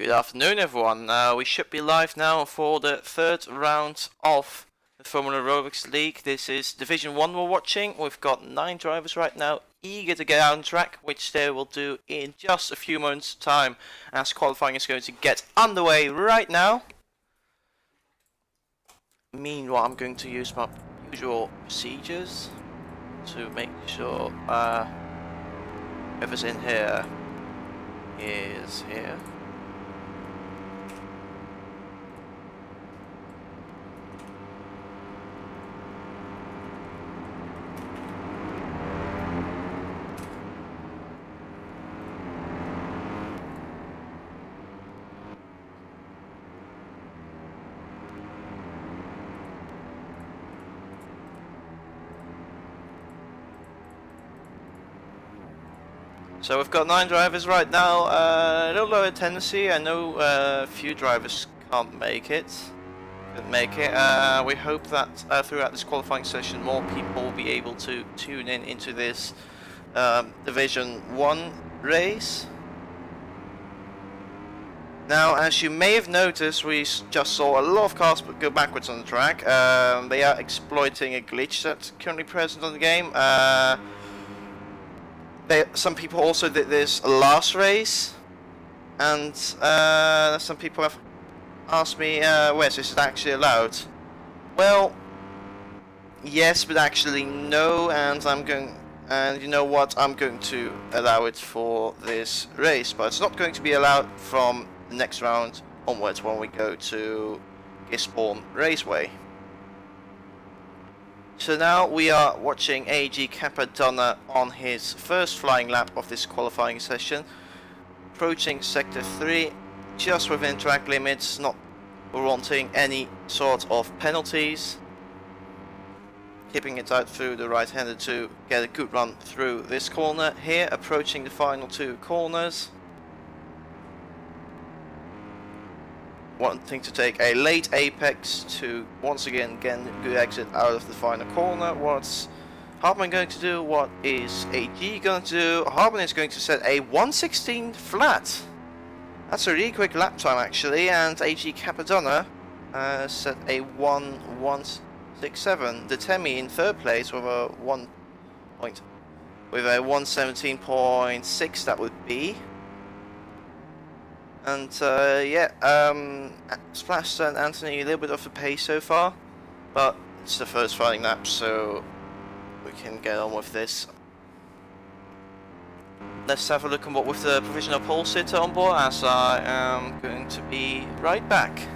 Good afternoon, everyone. We should be live now for the third round of the Formula ROBLOX League. This is Division 1 we're watching. We've got 9 drivers right now, eager to get out on track, which they will do in just a few moments' time, as qualifying is going to get underway right now. Meanwhile, I'm going to use my usual procedures to make sure whoever's in here is here. So we've got 9 drivers right now, a little lower tendency. I know a few drivers can't make it. We hope that throughout this qualifying session more people will be able to tune in into this Division 1 race. Now, as you may have noticed, we just saw a lot of cars go backwards on the track. They are exploiting a glitch that's currently present on the game. Some people also did this last race, and some people have asked me, Wes, is it actually allowed? Well, yes, but actually no, and you know what, I'm going to allow it for this race, but it's not going to be allowed from the next round onwards when we go to Gisborne Raceway. So now we are watching AG Capadonna on his first flying lap of this qualifying session, approaching sector 3, just within track limits, not wanting any sort of penalties, keeping it out through the right-hander to get a good run through this corner here, approaching the final 2 corners. Wanting to take a late apex to once again get a good exit out of the final corner. What's Hartman going to do? What is AG going to do? Hartman is going to set a 1:16 flat. That's a really quick lap time actually, and AG Capadonna set a 1:167. The Temi in third place with a 1:17.6 that would be. And Splash and Anthony a little bit off the pace so far, but it's the first flying lap, so we can get on with this. Let's have a look at what with the provisional pole sitter on board, as I am going to be right back.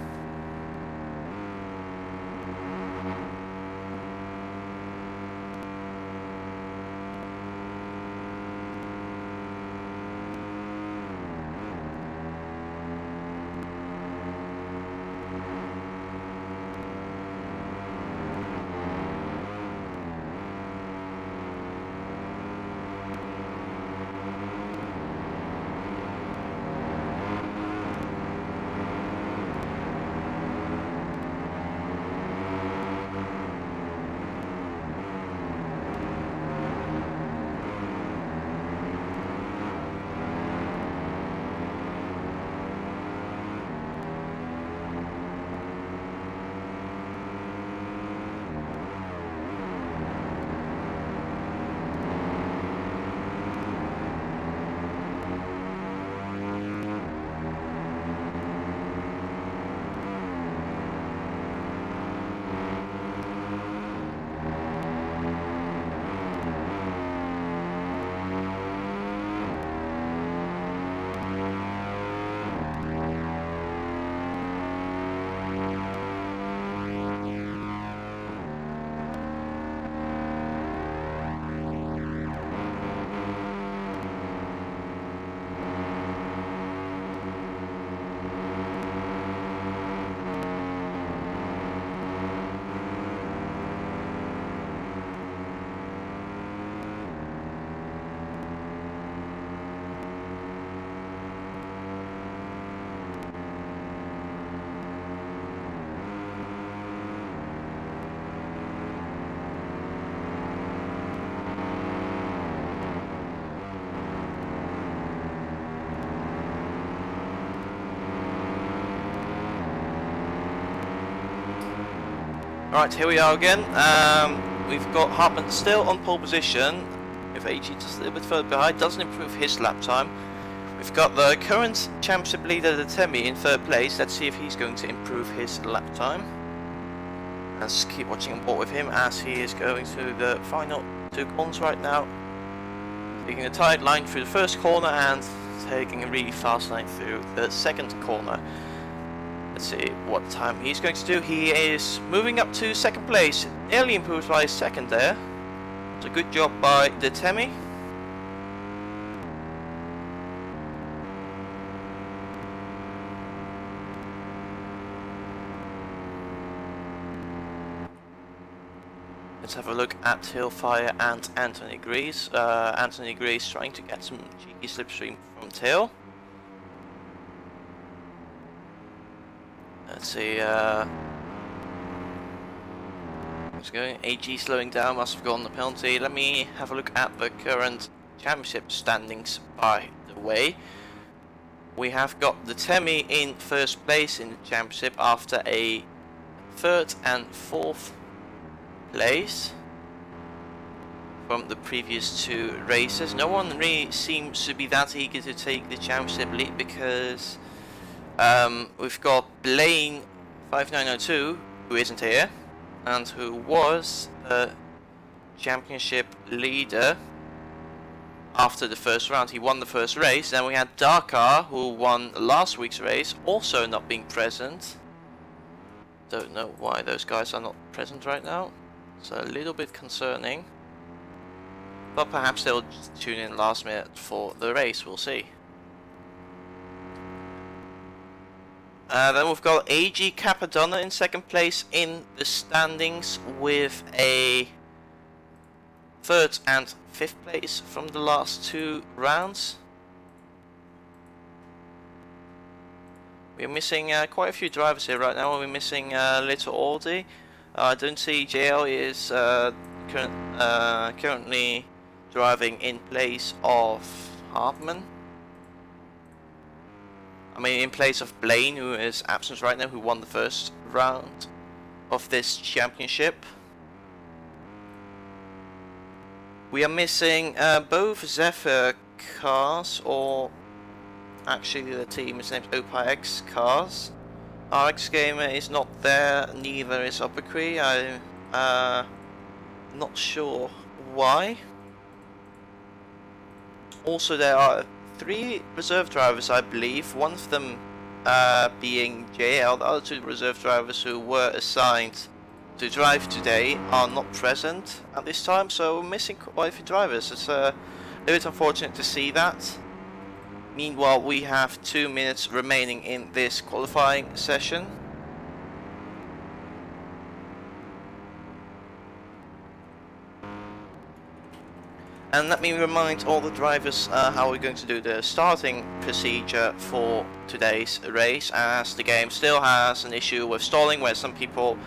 Right, here we are again. We've got Hartman still on pole position, with AG just a little bit further behind. Doesn't improve his lap time. We've got the current championship leader, Temi, in third place. Let's see if he's going to improve his lap time. Let's keep watching on board with him as he is going through the final two corners right now. Taking a tight line through the first corner and taking a really fast line through the second corner. Let's see what time he's going to do. He is moving up to second place, nearly improved by a second there. It's a good job by Temi. Let's have a look at Hillfire and Anthony Grease. Anthony Grease trying to get some cheeky slipstream from Tail. Let's see, what's going? AG slowing down, must have gotten the penalty. Let me have a look at the current championship standings, by the way. We have got Temi in first place in the championship after a third and fourth place from the previous two races. No one really seems to be that eager to take the championship lead because we've got Blaine 5902, who isn't here and who was the championship leader after the first round. He won the first race. Then we had Dakar, who won last week's race, also not being present. Don't know why those guys are not present right now. It's a little bit concerning, but perhaps they'll just tune in last minute for the race, we'll see. Then we've got AG Capadonna in second place in the standings with a third and fifth place from the last two rounds. We're missing quite a few drivers here right now. We're missing Little Audi. I don't see JL is currently driving in place of Hartman. I mean, in place of Blaine, who is absent right now, who won the first round of this championship. We are missing both Zephyr cars, or actually the team is named OPX cars. RX Gamer is not there, neither is Uppercree. I'm not sure why. Also, there are 3 reserve drivers, I believe. One of them being JL. The other 2 reserve drivers who were assigned to drive today are not present at this time, so we're missing quite a few drivers. It's a bit unfortunate to see that. Meanwhile, we have 2 minutes remaining in this qualifying session. And let me remind all the drivers how we're going to do the starting procedure for today's race, as the game still has an issue with stalling where some people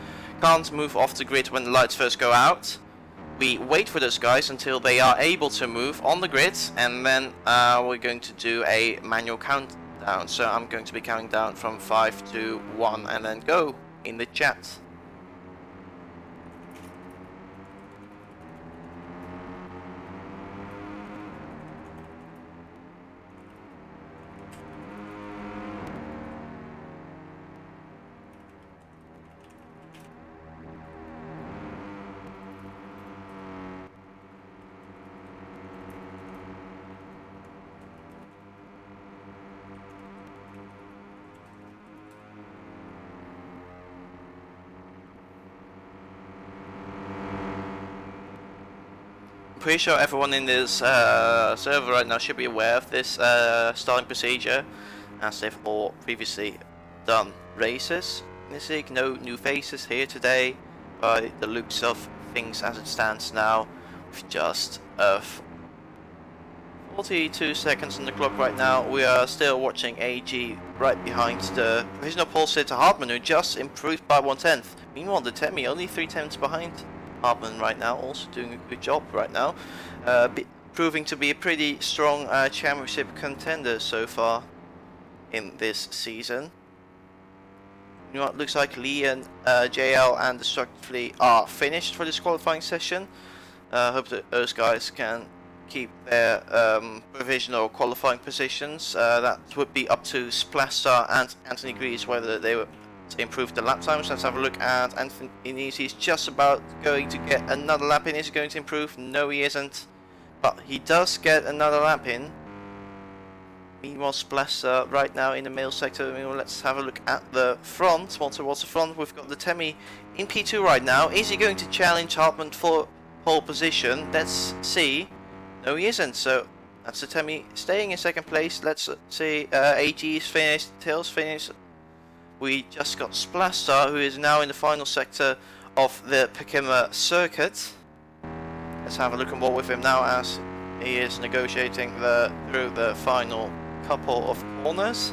can't move off the grid when the lights first go out. We wait for those guys until they are able to move on the grid, and then we're going to do a manual countdown. So I'm going to be counting down from 5 to 1 and then go in the chat. Pretty sure everyone in this server right now should be aware of this starting procedure, as they've all previously done races in this league. No new faces here today by the looks of things as it stands now, with just 42 seconds on the clock right now. We are still watching AG right behind the provisional pole sitter Hartman, who just improved by 1/10. Meanwhile, the Temi only 3/10 behind Hartman right now, also doing a good job right now, proving to be a pretty strong championship contender so far in this season. You know what, looks like Lee and JL and the Struct Fleet are finished for this qualifying session. Hope that those guys can keep their provisional qualifying positions. That would be up to Splastar and Anthony Greaves whether they would improve the lap times. Let's have a look at Anthony Greaves. He's just about going to get another lap in. Is he going to improve? No, he isn't. But he does get another lap in. Meanwhile, Splastar right now in the male sector. Meanwhile, let's have a look at the front. More towards the front, we've got the Temi in P2 right now. Is he going to challenge Hartmann for pole position? Let's see. No, he isn't. So that's the Temi staying in second place. Let's see. AG is finished. Tails finished. We just got Splastar, who is now in the final sector of the Pekima circuit. Let's have a look and walk with him now as he is negotiating through the final couple of corners.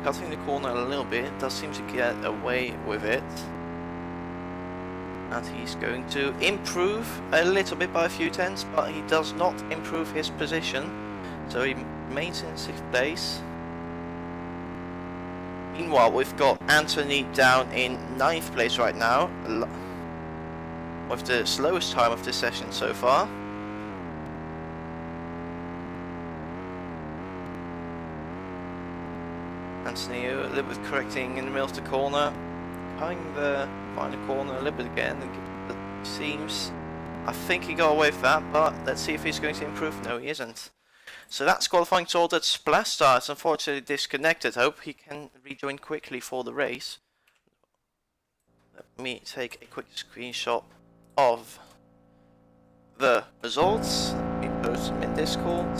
Cutting the corner a little bit, does seem to get away with it. And he's going to improve a little bit by a few tenths, but he does not improve his position. So he remains in 6th place. Meanwhile, we've got Anthony down in 9th place right now, with the slowest time of this session so far. Anthony a little bit correcting in the middle of the corner, cutting the final corner a little bit again. It seems, I think he got away with that, but let's see if he's going to improve. No, he isn't. So that's qualifying to that Splastar is unfortunately disconnected. Hope he can rejoin quickly for the race. Let me take a quick screenshot of the results. Let me post them in Discord.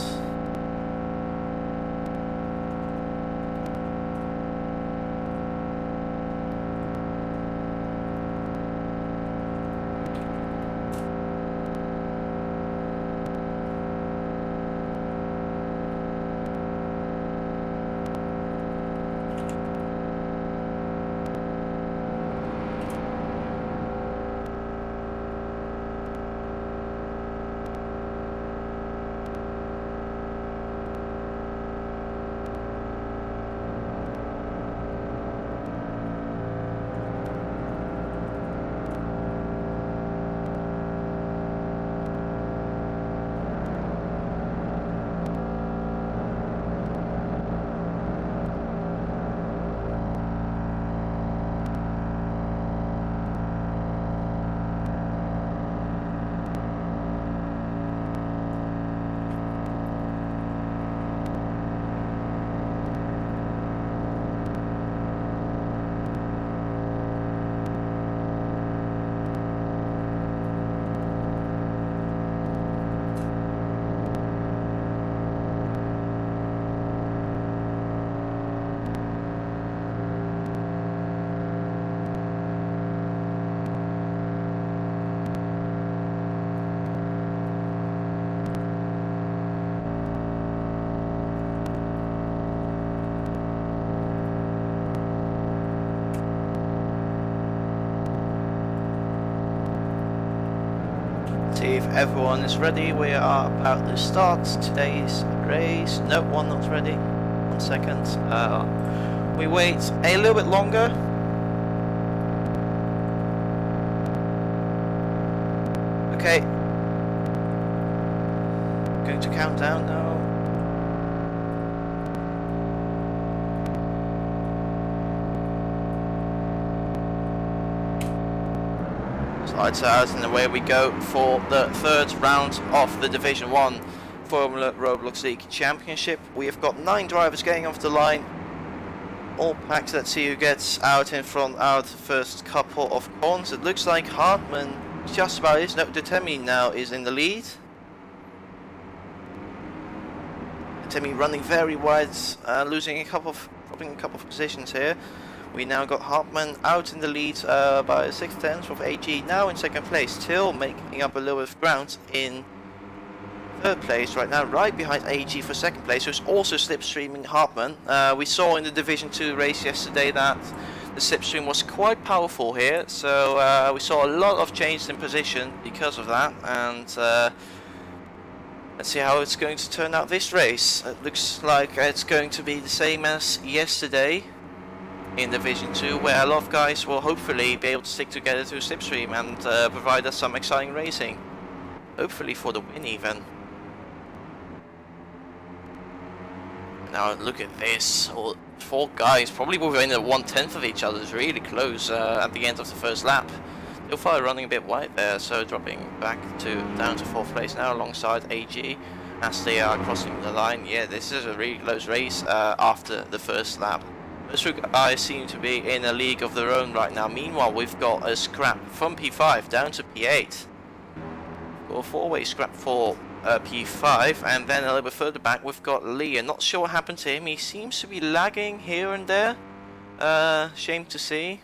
See if everyone is ready. We are about to start today's race. No, one not ready. 1 second. We wait a little bit longer. Okay. Going to count down now. Lights out, and away we go for the 3rd round of the Division 1 Formula Roblox League Championship. We have got 9 drivers getting off the line, all packed. Let's see who gets out in front out the first couple of corners. It looks like Hartmann just about is. No, Detemi now is in the lead. Detemi running very wide, dropping a couple of positions here. We now got Hartmann out in the lead by 6 tenths, with AG now in 2nd place, still making up a little bit of ground in 3rd place right now, right behind AG for 2nd place, who's also slipstreaming Hartmann. We saw in the Division 2 race yesterday that the slipstream was quite powerful here, so we saw a lot of changes in position because of that, and Let's see how it's going to turn out this race. It looks like it's going to be the same as yesterday in Division 2, where a lot of guys will hopefully be able to stick together to slipstream and provide us some exciting racing. Hopefully for the win even. Now look at this, all 4 guys probably within a 1/10 of each other, is really close at the end of the first lap. Tilfire running a bit wide there, so dropping back down to 4th place now alongside AG as they are crossing the line. Yeah, this is a really close race after the first lap. Those 2 guys seem to be in a league of their own right now. Meanwhile, we've got a scrap from P5 down to P8. Got a 4-way scrap for P5, and then a little bit further back we've got Lee. I'm not sure what happened to him. He seems to be lagging here and there. Shame to see.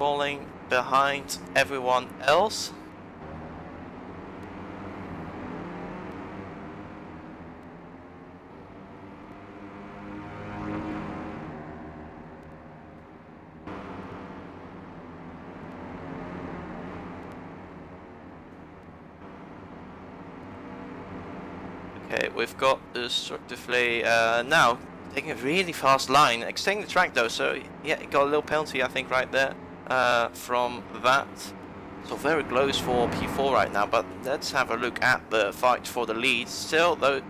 Falling behind everyone else. Okay, we've got destructively now taking a really fast line, extending the track though, so yeah, it got a little penalty I think right there from that. So very close for P4 right now, but let's have a look at the fight for the lead. Still though,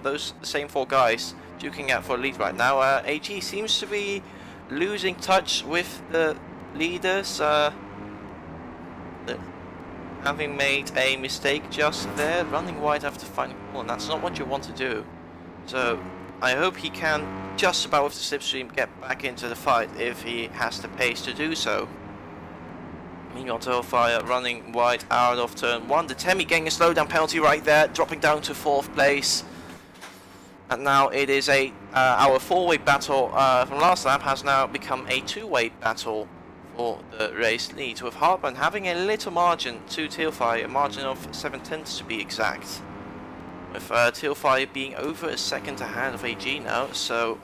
those same 4 guys duking out for a lead right now. AG seems to be losing touch with the leaders. Having made a mistake just there, running wide after finding a and that's not what you want to do. So I hope he can just about with the slipstream get back into the fight if he has the pace to do so. Meanwhile, Tailfire running wide out of turn 1. The Temi getting a slowdown penalty right there, dropping down to 4th place. And now it is our 4-way battle from last lap has now become a 2-way battle for the race lead, with Hartman having a little margin to Tailfire, a margin of 7/10 to be exact. With Tailfire being over a second ahead of AG now, so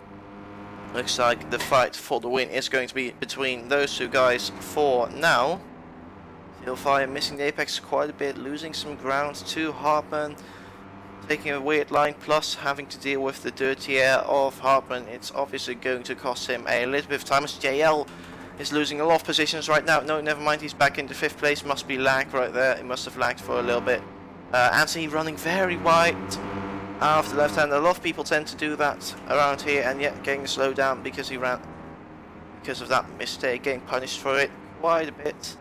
looks like the fight for the win is going to be between those 2 guys for now. Tailfire missing the apex quite a bit, losing some ground to Hartman, taking a weird line, plus having to deal with the dirty air of Hartman. It's obviously going to cost him a little bit of time as JL is losing a lot of positions right now. No, never mind, he's back into 5th place. Must be lag right there. It must have lagged for a little bit. Anthony running very wide off the left hand. A lot of people tend to do that around here, and yet getting slowed down because he ran, because of that mistake, getting punished for it quite a bit.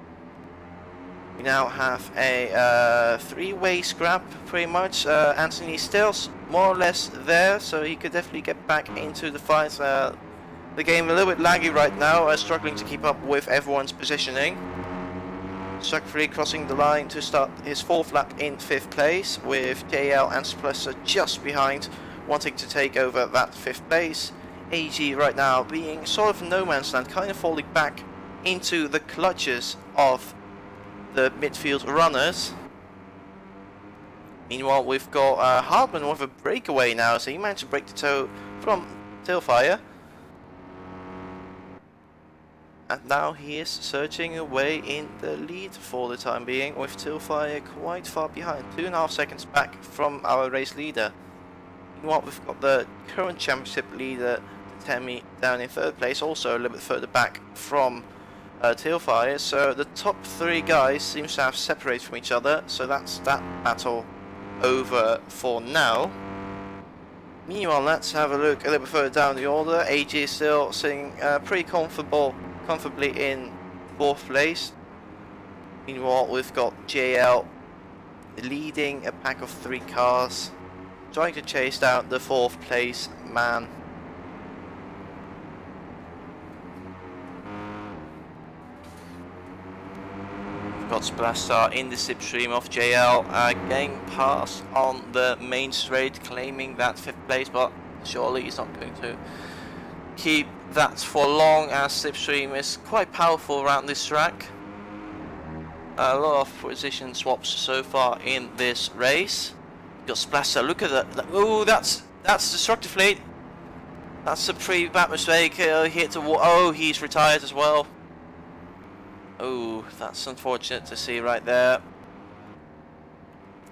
We now have a 3-way scrap pretty much. Anthony still more or less there, so he could definitely get back into the fight. The game a little bit laggy right now, struggling to keep up with everyone's positioning. Successfully crossing the line to start his 4th lap in 5th place, with JL and Suppressor just behind, wanting to take over that 5th place. AG right now being sort of no man's land, kind of falling back into the clutches of the midfield runners. Meanwhile, we've got Hartman with a breakaway now, so he managed to break the toe from Tailfire. And now he is surging away in the lead for the time being, with Tailfire quite far behind, 2.5 seconds back from our race leader. Meanwhile, we've got the current championship leader, Temi, down in 3rd place, also a little bit further back from Tailfire. So the top 3 guys seem to have separated from each other, so that's that battle over for now. Meanwhile, let's have a look a little bit further down the order. AG is still sitting pretty comfortably in 4th place. Meanwhile, we've got JL leading a pack of 3 cars, trying to chase down the 4th place man. We've got Splastar in the slipstream of JL, getting past on the main straight, claiming that 5th place, but surely he's not going to keep that for long, as slipstream is quite powerful around this track. A lot of position swaps so far in this race. Got Splastar, look at that. Oh, that's destructively. That's a pretty bad mistake. He hit the wall. Oh, he's retired as well. Oh, that's unfortunate to see right there.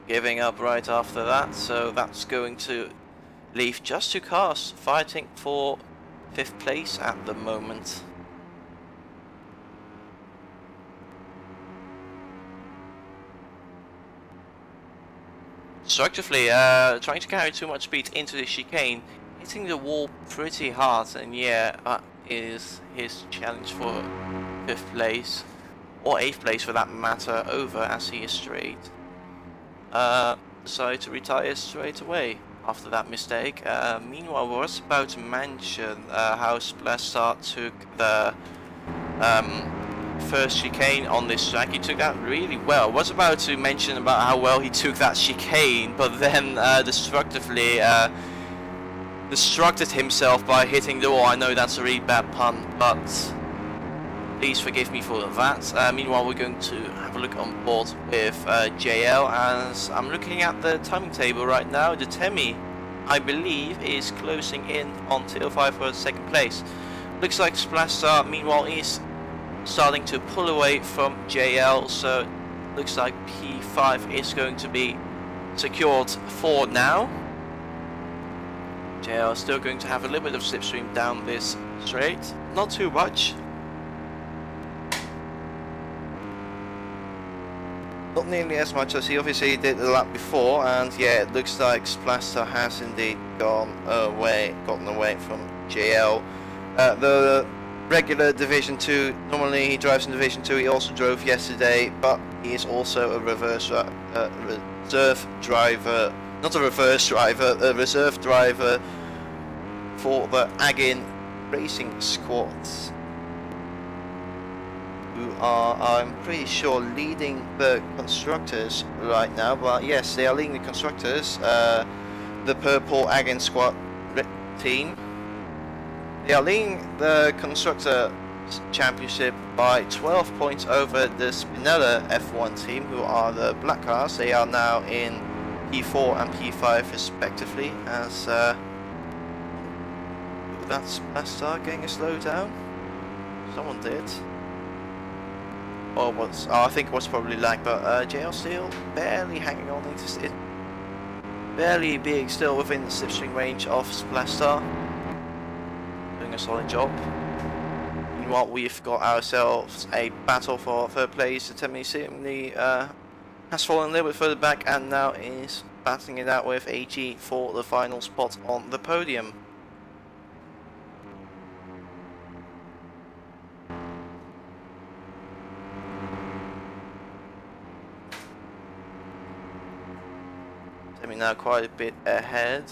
giving up right after that, so that's going to leave just 2 cars fighting for 5th place at the moment. Constructively, trying to carry too much speed into the chicane, hitting the wall pretty hard, and yeah, that is his challenge for 5th place, or 8th place for that matter, over as he is straight. Decided to retire straight away after that mistake. Meanwhile, I was about to mention how Splastar took the first chicane on this track. He took that really well. I was about to mention about how well he took that chicane, but then destructively destructed himself by hitting the wall. I know that's a really bad pun, but please forgive me for that. Meanwhile, we're going to have a look on board with JL, as I'm looking at the timing table right now. The Temi, I believe, is closing in on TL5 for 2nd place. Looks like Splastar, meanwhile, is starting to pull away from JL, so looks like P5 is going to be secured for now. JL is still going to have a little bit of slipstream down this straight, not too much. Not nearly as much as he obviously did the lap before, and yeah, it looks like Splastar has indeed gotten away from JL. The regular Division 2, normally he drives in Division 2, he also drove yesterday, but he is also a reserve driver, not a reverse driver, a reserve driver for the Agin Racing Squads, who are, I'm pretty sure, leading the constructors right now. But yes, they are leading the constructors, the purple Agin squad team. They are leading the constructor championship by 12 points over the Spinella F1 team, who are the black cars. They are now in P4 and P5 respectively, as that's Splastar getting a slowdown. Someone did. Or was, I think it was probably lag, but JL still barely hanging on into it, barely being still within the slipstream range of Splastar. Doing a solid job. Meanwhile, we've got ourselves a battle for 3rd place. The Temi seemingly has fallen a little bit further back and now is battling it out with AG for the final spot on the podium. Temi now quite a bit ahead.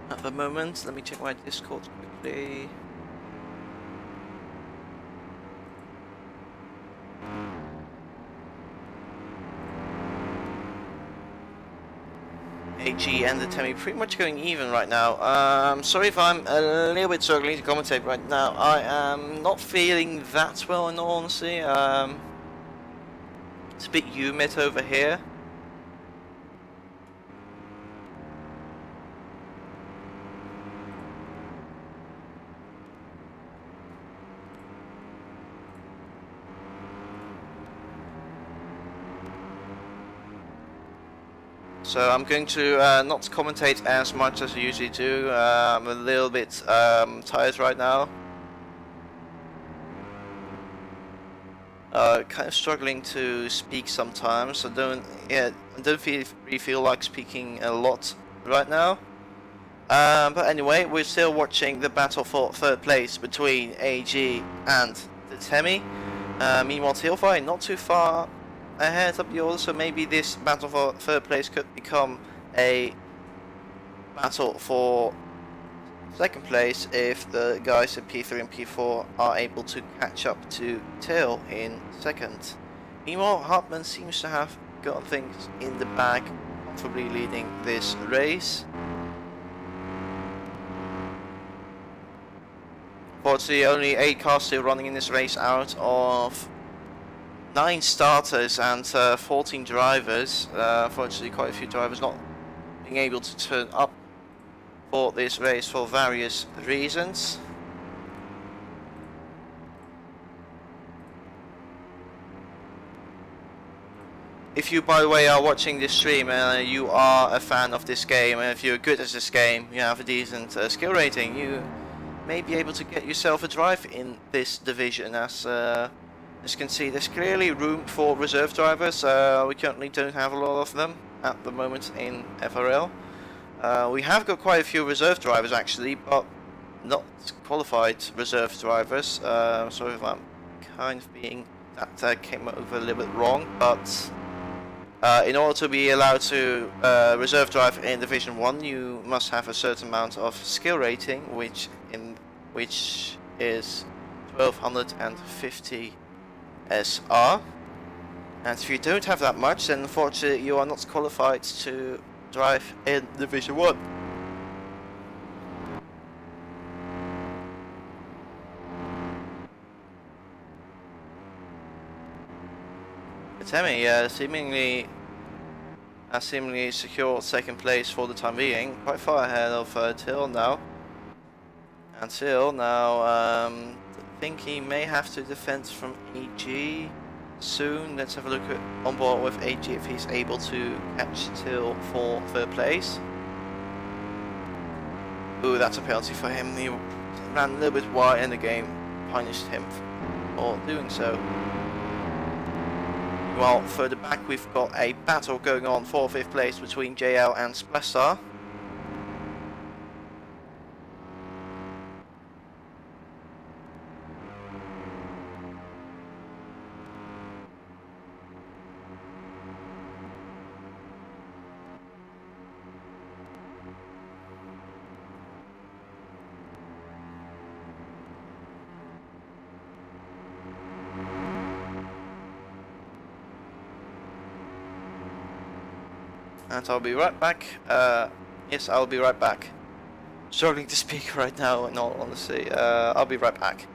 At the moment, let me check my Discord quickly. AG and the Temi pretty much going even right now. Sorry if I'm a little bit struggling to commentate right now. I am not feeling that well, in all honesty. It's a bit humid over here. So I'm going to not commentate as much as I usually do. I'm a little bit tired right now. Kind of struggling to speak sometimes. I don't really feel like speaking a lot right now. But anyway, we're still watching the battle for 3rd place between AG and the Temi. Meanwhile, TL5 not too far ahead up the order, so maybe this battle for 3rd place could become a battle for 2nd place if the guys in P3 and P4 are able to catch up to Till in 2nd. Meanwhile, Hartmann seems to have got things in the bag, comfortably leading this race. Unfortunately, only 8 cars still running in this race out of 9 starters and 14 drivers. Unfortunately, quite a few drivers not being able to turn up for this race for various reasons. if you, by the way, are watching this stream and you are a fan of this game, and if you're good at this game, you have a decent skill rating, you may be able to get yourself a drive in this division. As you can see, there's clearly room for reserve drivers. We currently don't have a lot of them at the moment in FRL. We have got quite a few reserve drivers actually, but not qualified reserve drivers. Sorry if I'm kind of being, that came over a little bit wrong, but in order to be allowed to reserve drive in Division 1, you must have a certain amount of skill rating, which is 1250 SR. And if you don't have that much, then unfortunately you are not qualified to drive in Division 1. Temi seemingly secured second place for the time being, quite far ahead of Till now. And Till now, I think he may have to defend from AG soon. Let's have a look at on board with AG if he's able to catch Till for third place. Ooh, that's a penalty for him. He ran a little bit wide and the game punished him for doing so. Well, further back we've got a battle going on for 5th place between JL and Splastar. And I'll be right back. Yes, I'll be right back. Struggling to speak right now, in all honesty. I'll be right back.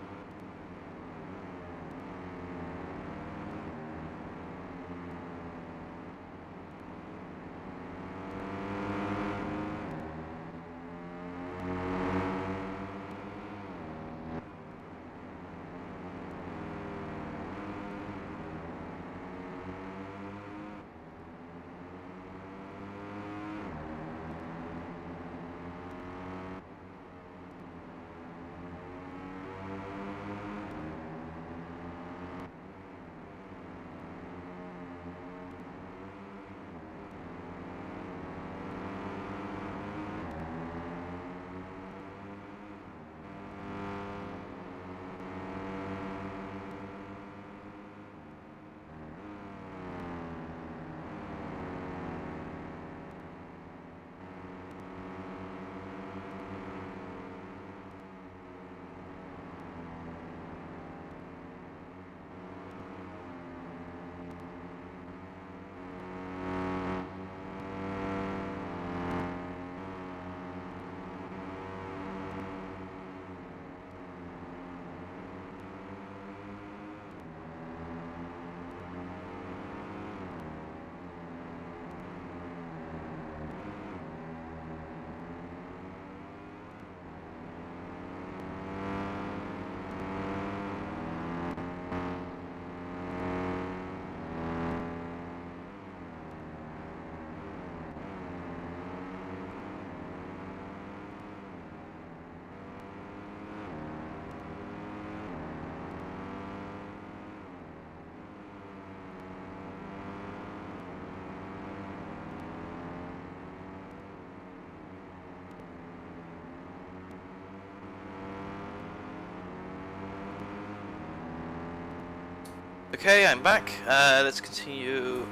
Okay, I'm back. Let's continue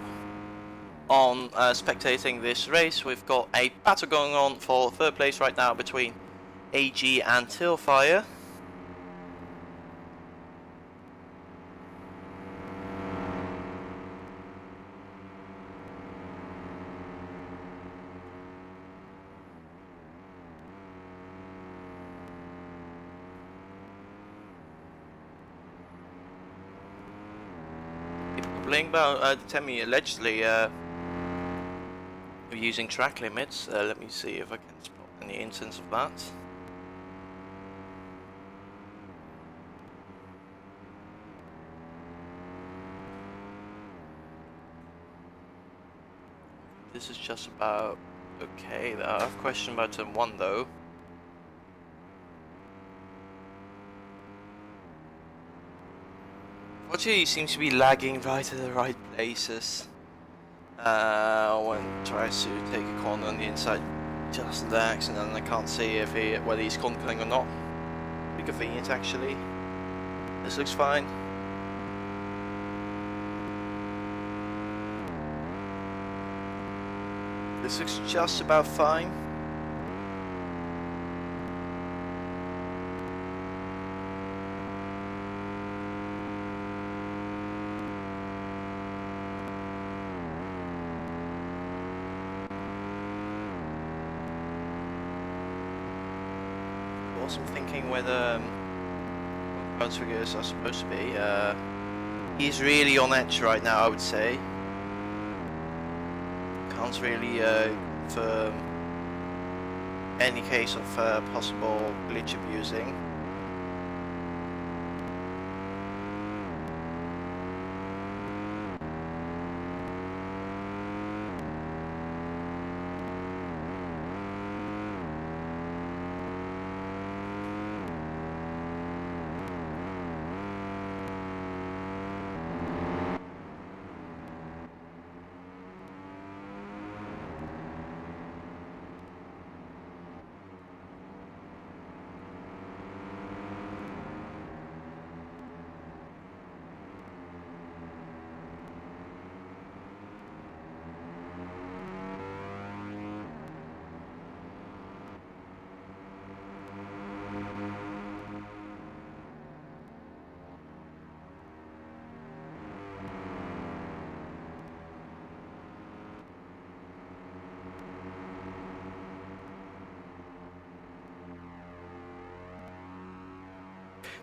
on spectating this race. We've got a battle going on for 3rd place right now between AG and Tillfire. About Temi allegedly using track limits. Let me see if I can spot any instance of that. This is just about okay. I have a question about turn 1 though. Fortunately, he seems to be lagging right at the right places. When tries to take a corner on the inside, just lags, and then I can't see if whether he's conquering or not. Pretty convenient actually. This looks fine. This looks just about fine. I'm thinking whether bounce figures are supposed to be. He's really on edge right now, I would say. Can't really confirm any case of possible glitch abusing.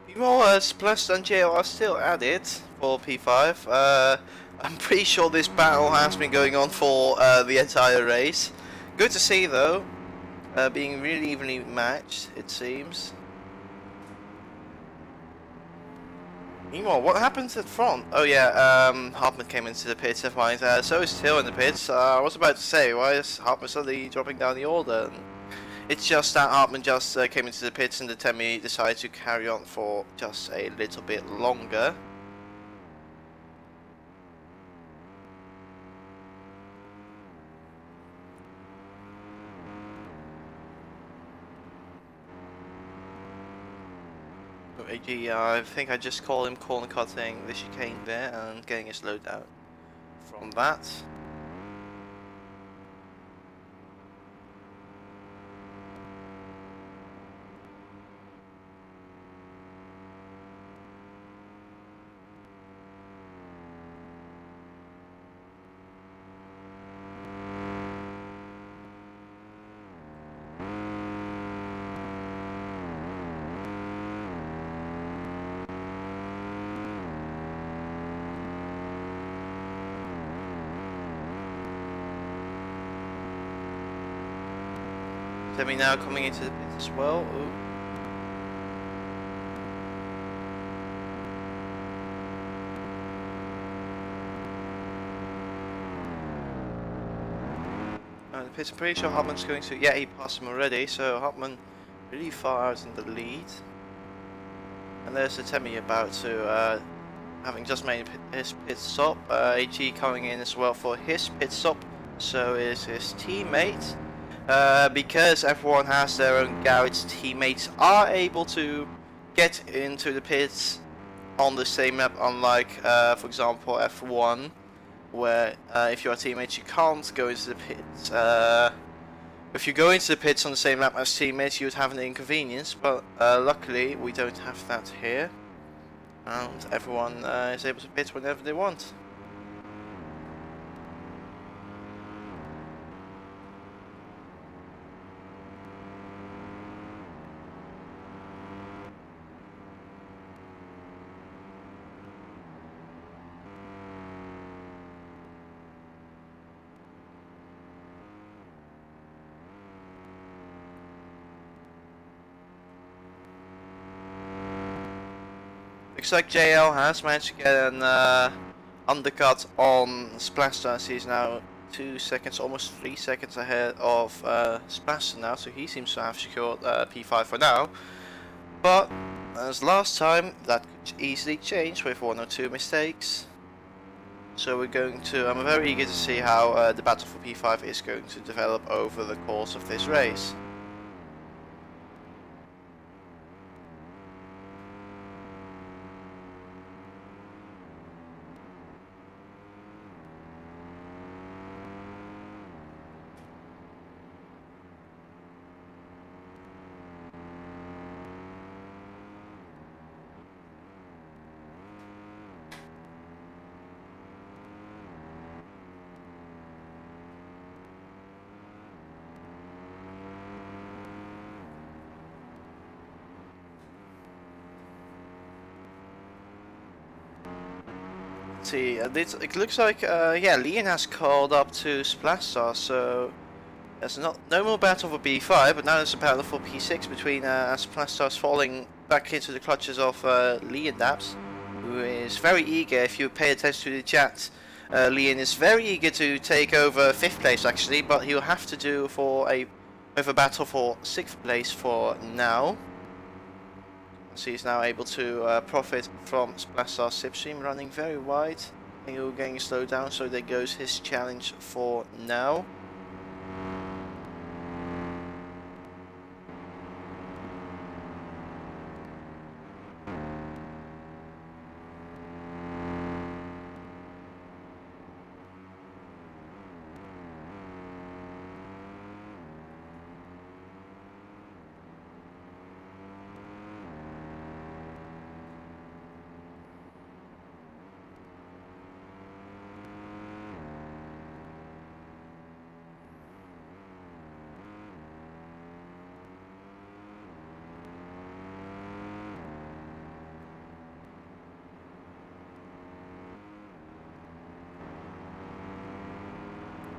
Meanwhile, Splash and JL are still at it for P5. I'm pretty sure this battle has been going on for the entire race. Good to see though, being really evenly matched, it seems. Meanwhile, what happens at front? Oh yeah, Hartman came into the pits, never mind. So is Till in the pits. I was about to say, why is Hartman suddenly dropping down the order? It's just that Hartman just came into the pits and the Temi decided to carry on for just a little bit longer. AG, I think I just called him corner cutting the chicane there and getting a slowdown from that. Temi now coming into the pit as well. Ooh. The pit's, I'm pretty sure Hartman's going to, yeah, he passed him already, so Hartman really far out in the lead. And there's the Temi about to, having just made his pit stop. AG coming in as well for his pit stop, so is his teammate. Because everyone has their own garage, teammates are able to get into the pits on the same map, unlike, for example, F1, where if you're a teammate you can't go into the pits. If you go into the pits on the same map as teammates, you would have an inconvenience, but luckily we don't have that here, and everyone is able to pit whenever they want. Looks like JL has managed to get an undercut on Splashdown. He's now 2 seconds, almost 3 seconds ahead of Splash now, so he seems to have secured P5 for now. But as last time, that could easily change with 1 or 2 mistakes. So we're going to, I'm very eager to see how the battle for P5 is going to develop over the course of this race. See, it looks like yeah, Leon has called up to Splash Star, so there's no more battle for B5, but now there's a battle for P6 between Splash Star's falling back into the clutches of Leon Daps, who is very eager. If you pay attention to the chat, Leon is very eager to take over 5th place actually, but he'll have to do for a battle for 6th place for now. So he's now able to profit from Splash Star's slipstream, running very wide. And he'll getting slowed down, so there goes his challenge for now.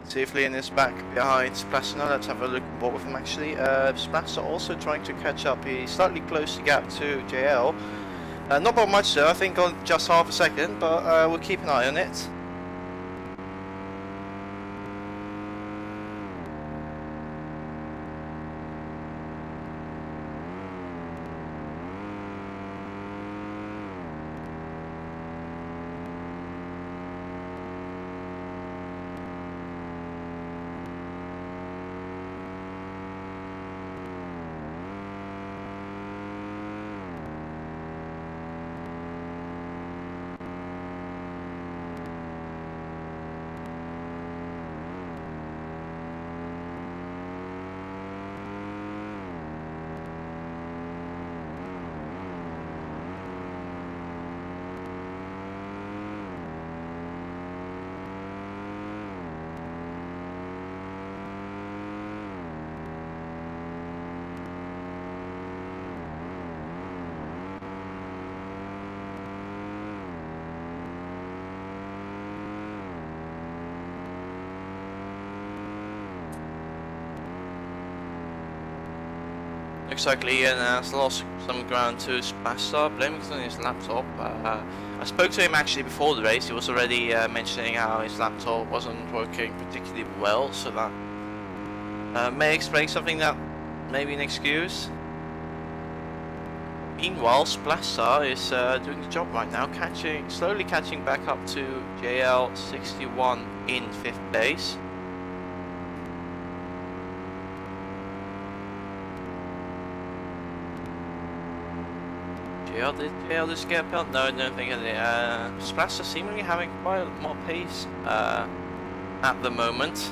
See if Leon is back behind Splash now. Let's have a look what with him actually. Splash are also trying to catch up. He's slightly close the gap to JL. Not by much though, I think on just half a second, but we'll keep an eye on it. Looks like Leon has lost some ground to Splash Star, blaming it on his laptop. I spoke to him actually before the race. He was already mentioning how his laptop wasn't working particularly well, so that may explain something that may be an excuse. Meanwhile, Splash Star is doing the job right now, slowly catching back up to JL 61 in 5th place. JL just get a penalty? No, I don't think it did. Splash are seemingly having quite a lot more pace at the moment.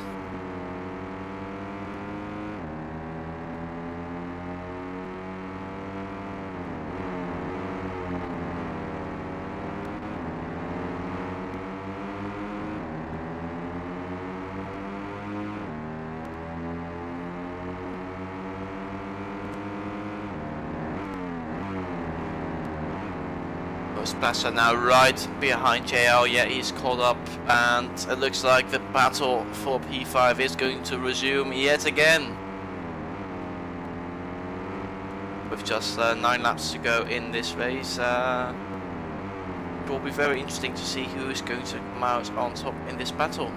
Splash are now right behind JL, yet he's caught up, and it looks like the battle for P5 is going to resume yet again. With just 9 laps to go in this race, it will be very interesting to see who is going to come out on top in this battle.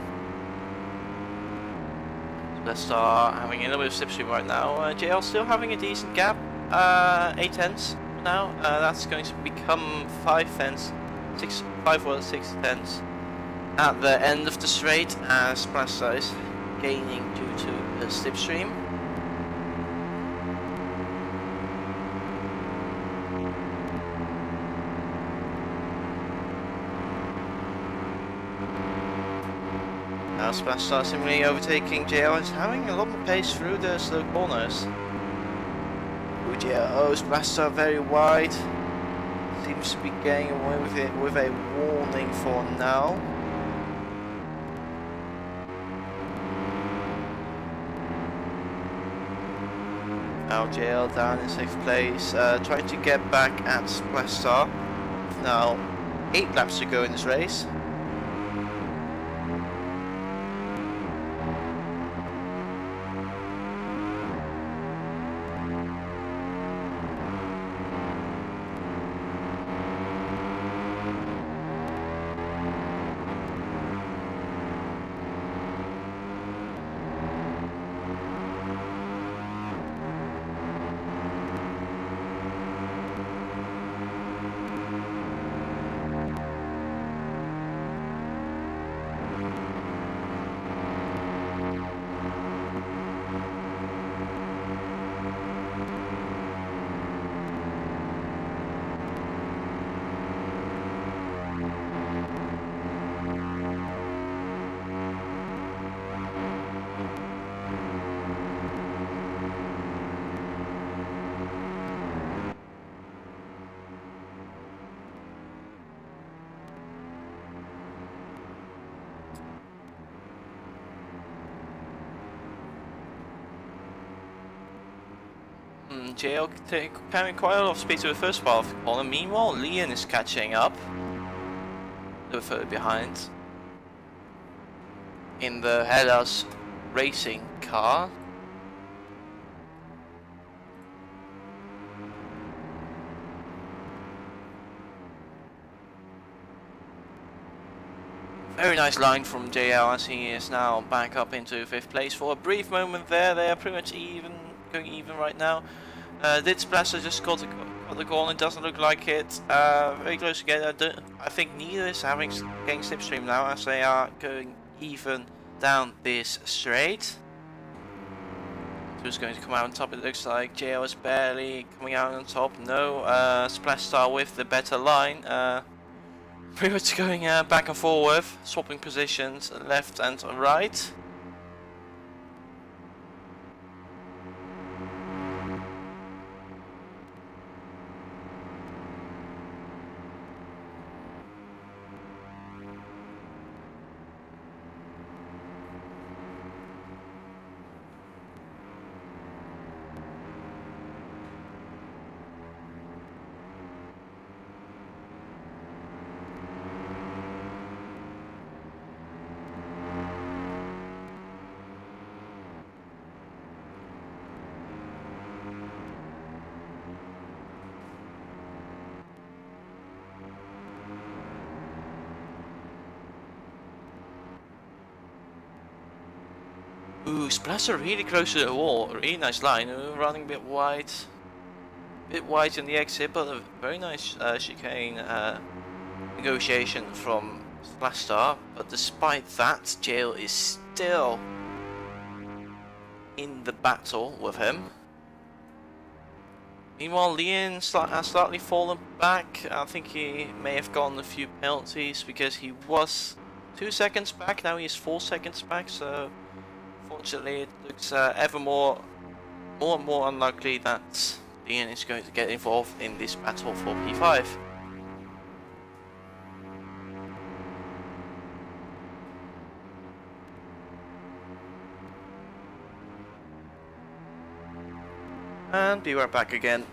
Let's start having a little bit of slipstream right now. JL still having a decent gap. 8 tenths now. That's going to become 5 tenths, 5 or 6 tenths at the end of the straight as Plaza is gaining due to the slipstream. Now Splash seemingly overtaking JL, is having a lot more pace through the slow corners. JL, Splash very wide, seems to be getting away with it with a warning for now. Now JL down in 6th place, trying to get back at Splash Star. Now 8 laps to go in this race. JL carrying quite a lot of speed to the first part of the corner. Meanwhile, Leon is catching up a little further behind in the Hellas racing car. Very nice line from JL as he is now back up into 5th place. For a brief moment there, they are pretty much going even right now. Did Splasher just got the corner? It doesn't look like it. Very close together. I think neither is getting slipstream now as they are going even down this straight. Who's going to come out on top? It looks like JL is barely coming out on top. No, Splash Star with the better line. Pretty much going back and forth, swapping positions left and right. Ooh, Splasher really close to the wall. Really nice line. Running a bit wide in the exit, but a very nice chicane negotiation from Splash Star. But despite that, JL is still in the battle with him. Meanwhile, Leon has slightly fallen back. I think he may have gotten a few penalties because he was 2 seconds back. Now he is 4 seconds back. So unfortunately, it looks ever more and more unlikely that Leon is going to get involved in this battle for P5. And be right back again.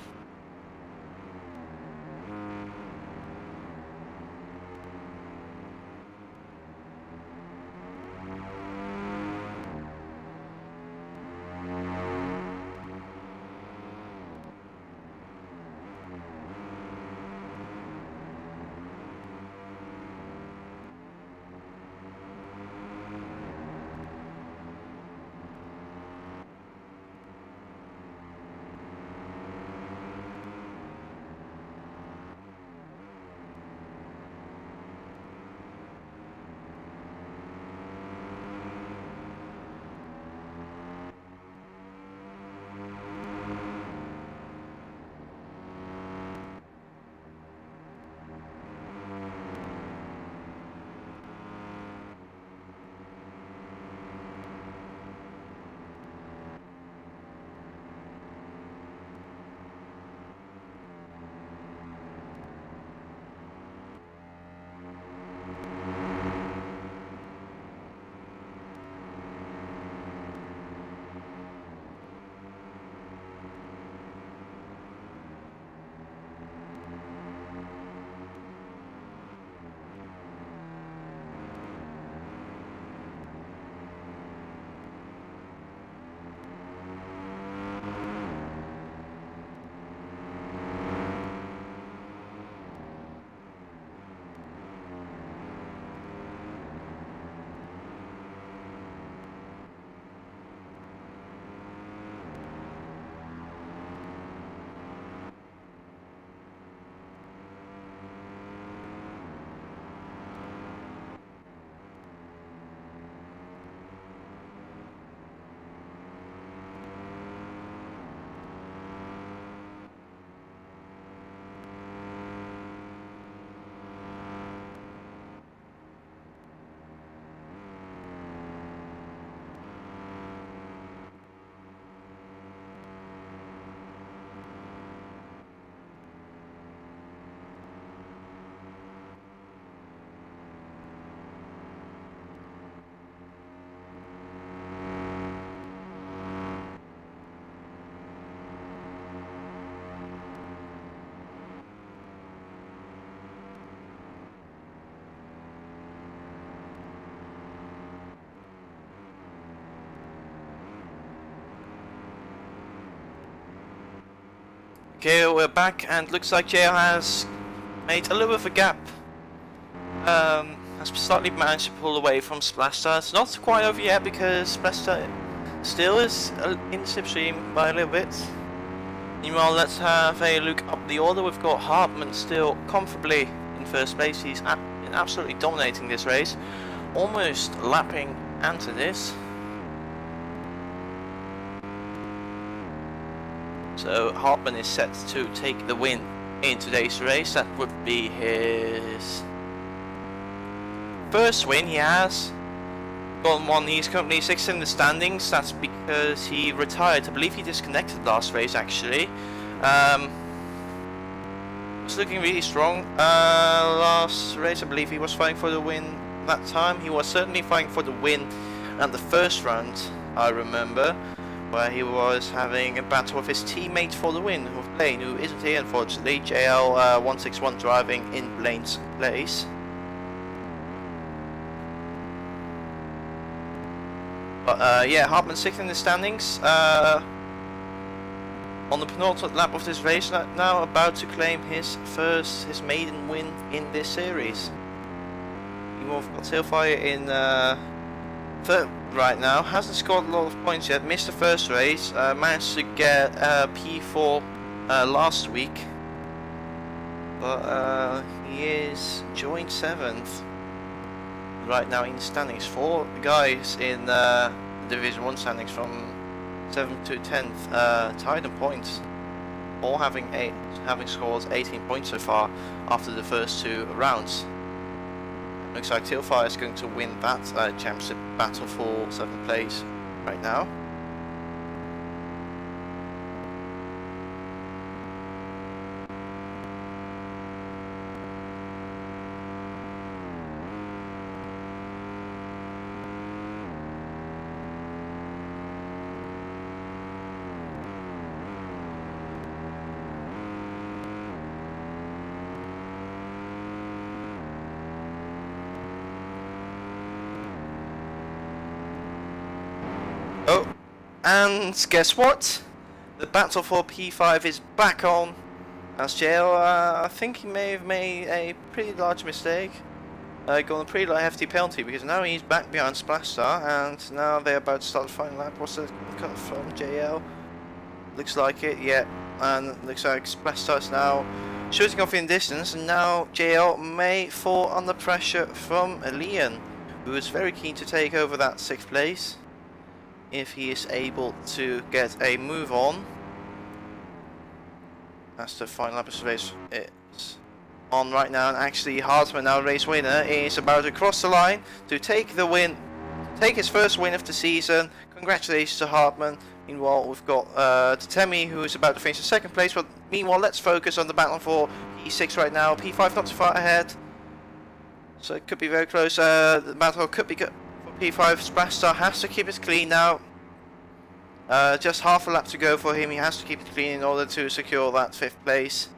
Okay, we're back, and looks like JL has made a little bit of a gap. Has slightly managed to pull away from Splastar. It's not quite over yet because Splastar still is in slipstream by a little bit. Meanwhile, let's have a look up the order. We've got Hartman still comfortably in first place. He's been absolutely dominating this race, almost lapping Antonis. So Hartman is set to take the win in today's race. That would be his first win. He has gotten one. He's currently 6th in the standings. That's because he retired. I believe he disconnected last race actually. Was looking really strong last race. I believe he was fighting for the win that time. He was certainly fighting for the win at the first round, I remember, where he was having a battle with his teammate for the win, with Blaine, who isn't here unfortunately. JL 161 driving in Blaine's place. But yeah, Hartman 6th in the standings. On the penultimate lap of this race, now about to claim his maiden win in this series. We've got Tailfire in third right now. Hasn't scored a lot of points yet. Missed the first race. Managed to get P4 last week, but he is joint 7th right now in the standings. 4 guys in Division 1 standings from 7th to 10th, tied in points, all having scored 18 points so far after the first 2 rounds. Looks like Tailfire is going to win that championship battle for 7th place right now. And guess what? The battle for P5 is back on. As JL, I think he may have made a pretty large mistake. Got a pretty hefty penalty because now he's back behind Splastar, and now they're about to start the final lap. What's the cut from JL? Looks like it, yeah. And looks like Splastar's now shooting off in distance, and now JL may fall under pressure from Leon, who is very keen to take over that 6th place if he is able to get a move on. That's the final lap of the race. It's on right now, and actually Hartman, now race winner, is about to cross the line to take the win, take his first win of the season. Congratulations to Hartman. Meanwhile, we've got Temi, who is about to finish in 2nd place, but meanwhile let's focus on the battle for P6 right now. P5 not too far ahead, so it could be very close. The battle could be good. P5, Splastar has to keep it clean now. Just half a lap to go for him. He has to keep it clean in order to secure that 5th place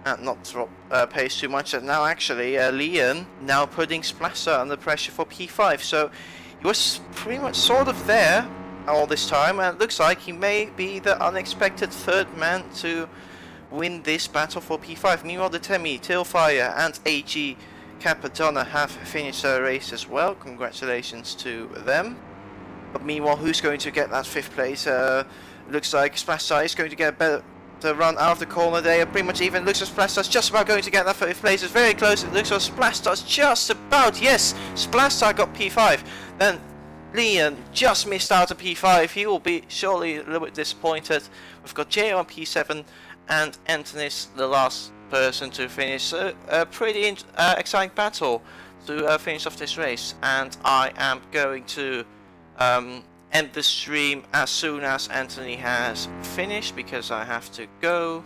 and not drop pace too much. And now actually Leon now putting Splastar under pressure for P5. So he was pretty much sort of there all this time, and it looks like he may be the unexpected 3rd man to win this battle for P5. Meanwhile, the Temi, Tailfire and AG Capadonna have finished their race as well. Congratulations to them. But meanwhile, who's going to get that 5th place? Looks like Splastar is going to get a better run out of the corner. They are pretty much even. Looks like Splastar's just about going to get that 5th place. It's very close. It looks like Splastar's just about. Yes, Splastar got P5. Then Leon just missed out on P5. He will be surely a little bit disappointed. We've got J on P7 and Antonis the last person to finish. A pretty exciting battle to finish off this race, and I am going to end the stream as soon as Anthony has finished because I have to go.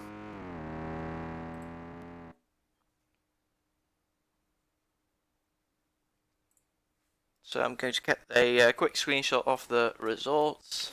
So I'm going to get a quick screenshot of the results.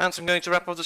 And I'm going to wrap up the